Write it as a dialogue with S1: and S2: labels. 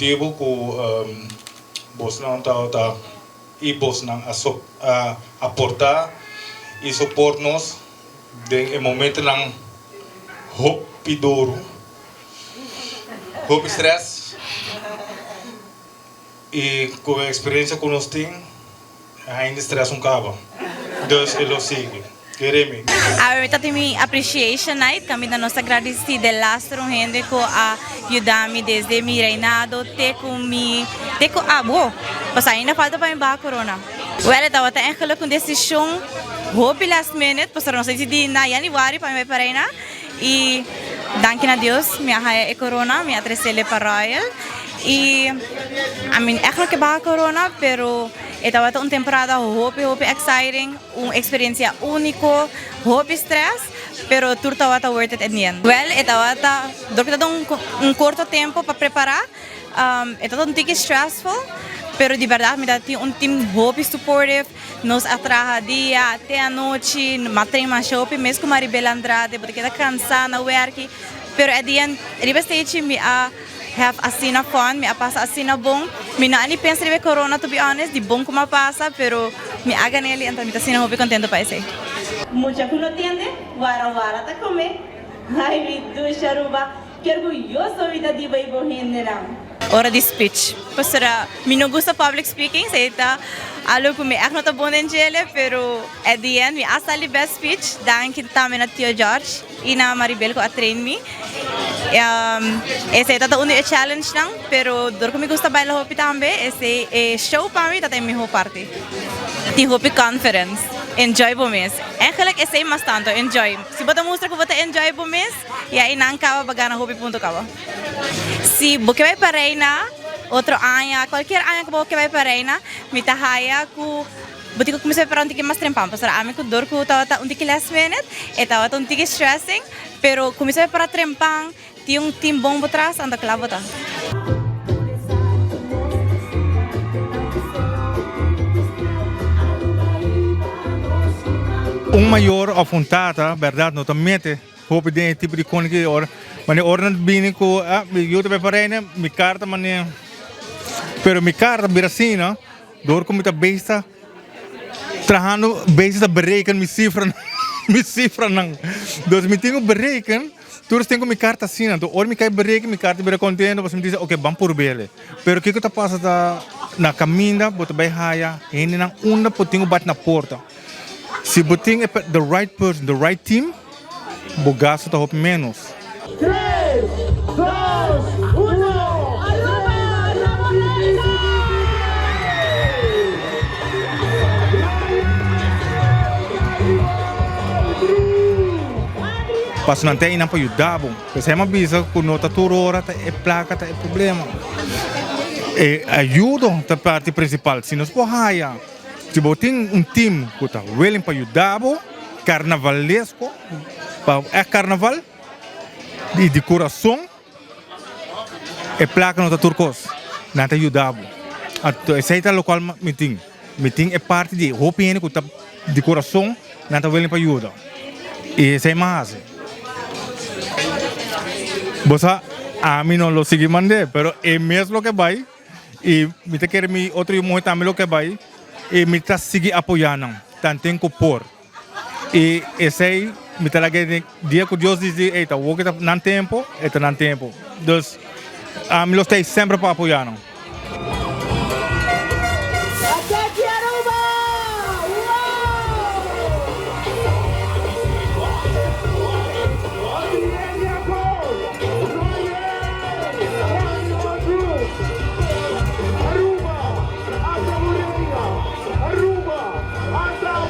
S1: motivo que vos não tá e vos não aportar e supor-nos em momento não hope duro, hope stress e com a experiência que nós temos ainda stress cabo. Então ele segue. Queremos.
S2: Avete mi appreciation night, kami na nos agradeci de lastro gente ko a ayudami desde mi reinado te ko abo. Basta ainda falta pa ba corona. Well, ito wata eigenlijk kung desisyon hope last minute, pastor não sei se di na January pa may parena. E danke na Deus, mi haya e corona, mi atresele pa royal. E I mean, eigenlijk ba corona, pero ito wata temporada hope exciting, experiência único, hope stress, pero turta wata worth it in the end. Well, ito wata, dorkita curto tempo para preparar, ito um tique stressful, pero de verdade me dá team hope supportive, nos atraja dia até a noite, matei uma shopping, mesmo com Maribel Andrade, porque está cansada na work, pero at the end, riba stage me have asina fun, me passa asina bom. Me não ani pensa de corona, to be honest, de bom como passa, pero me haga nele, então me tá sendo muito contento para esse.
S3: Mucha que não tiende, wara tá comer. Ai, me do charuba, que orgulhoso vida de vai borrendo
S2: Hora de speech. Pastora, me não gusta public speaking, seita algo que me é não tá bom em gele, pero at the end me asa ali best speech, danke também na Tio George e na Maribel ko a train me. Esse é um challenge lang, pero dor ko me gusta bailar hopi também, esse show para mim tá tem minha parte. Di hopi conference. Enjoy po mes. Eigenlijk esse mas tanto enjoy. Se bota mostra que você enjoy po mes, e aí não acaba bagana hopi ponto acaba. Se você vai para reina, outro ano, qualquer ano que você vai para reina, me tahaya ku buti ko comecei para um tique mais trempam, pastor. Ame ko dor ko tawata um tique last minute, e tawata um tique stressing, pero comecei para trempang, tinha team bom por trás, anda clavo tá.
S4: Maior afrontada, verdade, não também hope de tipo de coisa que ora, mas ora não bem com eu também parei né, me carta mas pero me carta birasina, dor como tá besta, trahando besta bereken me cifra não, dos me tenho bereken, todos tenho me carta assim, então ora me cai bereken, me carta bera contento, você me diz, ok, vamos por bele, pero o que tá passando na caminha, bota bem raia, ainda não unda potinho bate na porta. Se boting the right person, the right team, o gasto está menos.
S5: 3, 2, 1,
S4: Passo não tem para ajudar, bom. Você é uma bisa com nota turora, é placa, é problema. E ajuda a parte principal, se nós porraia. Se você tem time que está willing para ajudar, carnavalesco, é carnaval, de coração, é placa não turcos, não te ajudar. Esse é o local meeting. Meeting é parte de opinião que está de coração, não está willing para ajudar. E esse é mais. Você, a mim não lo sigue mandé, pero é mesmo que vai, e me te quer me outro irmão também lo que vai. E me está seguindo apoiando, tanto tempo por. E esse aí, me está lá que dia que Deus diz, eita, o que está não tempo, então não tempo. Então, me lo estou sempre para apoiar.